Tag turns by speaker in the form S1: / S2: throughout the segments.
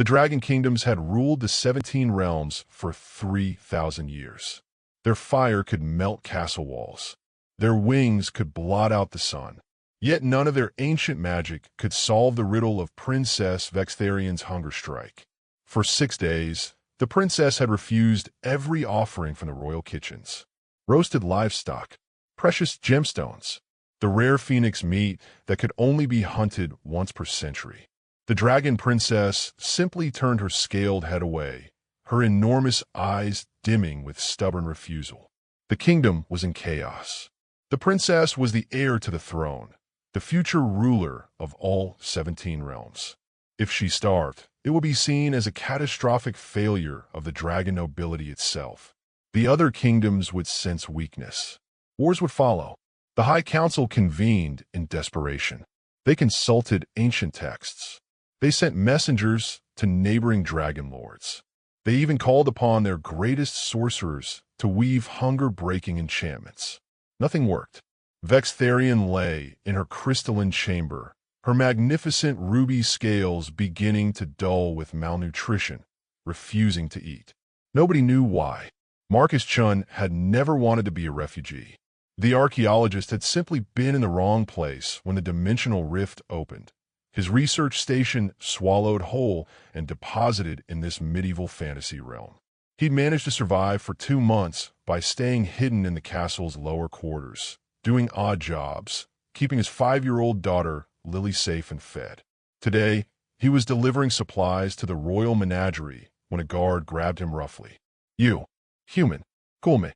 S1: The Dragon Kingdoms had ruled the 17 realms for 3,000 years. Their fire could melt castle walls. Their wings could blot out the sun. Yet none of their ancient magic could solve the riddle of Princess Vextharian's hunger strike. For 6 days, the princess had refused every offering from the royal kitchens. Roasted livestock, precious gemstones, the rare phoenix meat that could only be hunted once per century. The dragon princess simply turned her scaled head away, her enormous eyes dimming with stubborn refusal. The kingdom was in chaos. The princess was the heir to the throne, the future ruler of all 17 realms. If she starved, it would be seen as a catastrophic failure of the dragon nobility itself. The other kingdoms would sense weakness. Wars would follow. The High Council convened in desperation. They consulted ancient texts. They sent messengers to neighboring dragon lords. They even called upon their greatest sorcerers to weave hunger-breaking enchantments. Nothing worked. Vextharian lay in her crystalline chamber, her magnificent ruby scales beginning to dull with malnutrition, refusing to eat. Nobody knew why. Marcus Chun had never wanted to be a refugee. The archaeologist had simply been in the wrong place when the dimensional rift opened. His research station swallowed whole and deposited in this medieval fantasy realm. He'd managed to survive for 2 months by staying hidden in the castle's lower quarters, doing odd jobs, keeping his 5-year-old daughter Lily safe and fed. Today, he was delivering supplies to the royal menagerie when a guard grabbed him roughly. "You, human, cool me."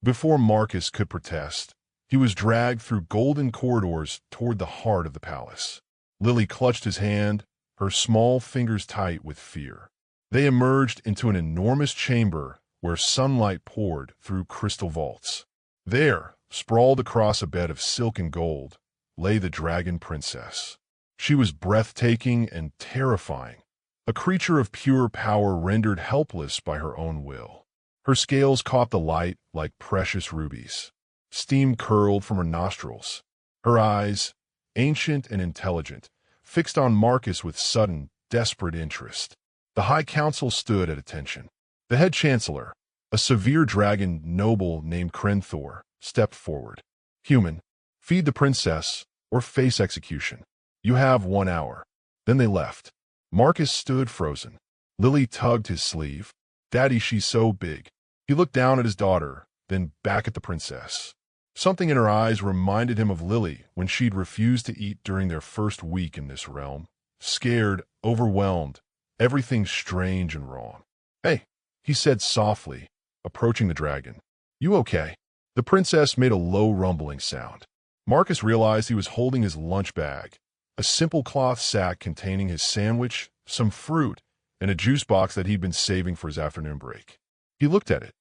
S1: Before Marcus could protest, he was dragged through golden corridors toward the heart of the palace. Lily clutched his hand, her small fingers tight with fear. They emerged into an enormous chamber where sunlight poured through crystal vaults. There, sprawled across a bed of silk and gold, lay the dragon princess. She was breathtaking and terrifying, a creature of pure power rendered helpless by her own will. Her scales caught the light like precious rubies. Steam curled from her nostrils. Her eyes, ancient and intelligent, fixed on Marcus with sudden, desperate interest. The High Council stood at attention. The head chancellor, a severe dragon noble named Krenthor, stepped forward. "Human, feed the princess or face execution. You have 1 hour." Then they left. Marcus stood frozen. Lily tugged his sleeve. "Daddy, she's so big." He looked down at his daughter, then back at the princess. Something in her eyes reminded him of Lily when she'd refused to eat during their first week in this realm. Scared, overwhelmed, everything strange and wrong. "Hey," he said softly, approaching the dragon. "You okay?" The princess made a low rumbling sound. Marcus realized he was holding his lunch bag, a simple cloth sack containing his sandwich, some fruit, and a juice box that he'd been saving for his afternoon break. He looked at it,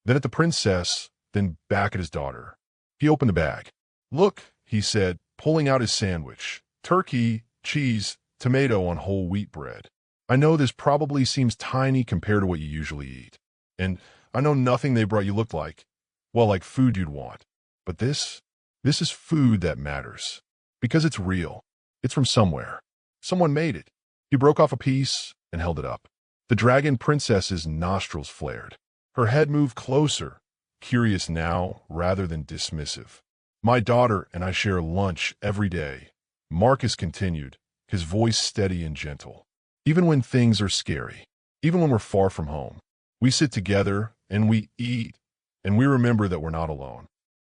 S1: then at the princess, then back at his daughter. He opened the bag. "Look," he said, pulling out his sandwich. "Turkey, cheese, tomato on whole wheat bread. I know this probably seems tiny compared to what you usually eat. And I know nothing they brought you looked like, well, like food you'd want. But this is food that matters. Because it's real. It's from somewhere. Someone made it." He broke off a piece and held it up. The dragon princess's nostrils flared. Her head moved closer, curious now rather than dismissive. "My daughter and I share lunch every day," Marcus continued, his voice steady and gentle. "Even when things are scary, even when we're far from home, we sit together and we eat, and we remember that we're not alone."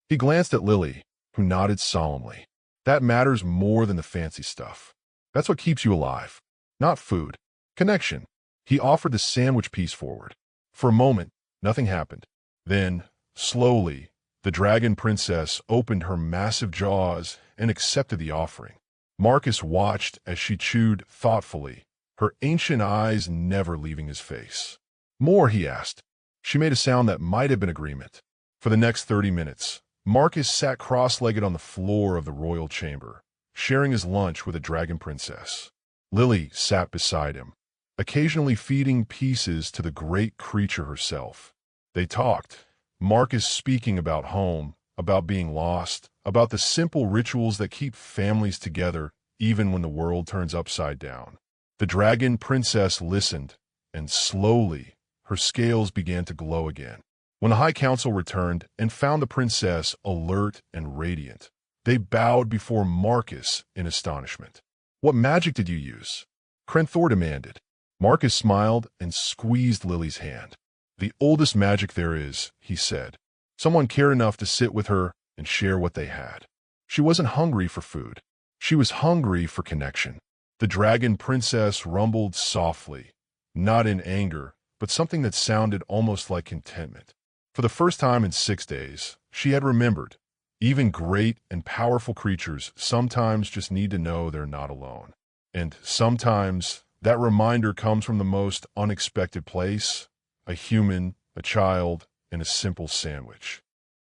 S1: He glanced at Lily, who nodded solemnly. "That matters more than the fancy stuff. That's what keeps you alive. Not food. Connection." He offered the sandwich piece forward. For a moment, nothing happened. Then, slowly, the dragon princess opened her massive jaws and accepted the offering. Marcus watched as she chewed thoughtfully, her ancient eyes never leaving his face. "More?" he asked. She made a sound that might have been agreement. For the next 30 minutes, Marcus sat cross-legged on the floor of the royal chamber, sharing his lunch with the dragon princess. Lily sat beside him, occasionally feeding pieces to the great creature herself. They talked, Marcus speaking about home, about being lost, about the simple rituals that keep families together even when the world turns upside down. The dragon princess listened, and slowly her scales began to glow again. When the High Council returned and found the princess alert and radiant, they bowed before Marcus in astonishment. "What magic did you use?" Crenthor demanded. Marcus smiled and squeezed Lily's hand. "The oldest magic there is," he said. Someone cared enough to sit with her and share what they had. She wasn't hungry for food. She was hungry for connection. The dragon princess rumbled softly, not in anger, but something that sounded almost like contentment. For the first time in 6 days, she had remembered. Even great and powerful creatures sometimes just need to know they're not alone. And sometimes that reminder comes from the most unexpected place: a human, a child, and a simple sandwich.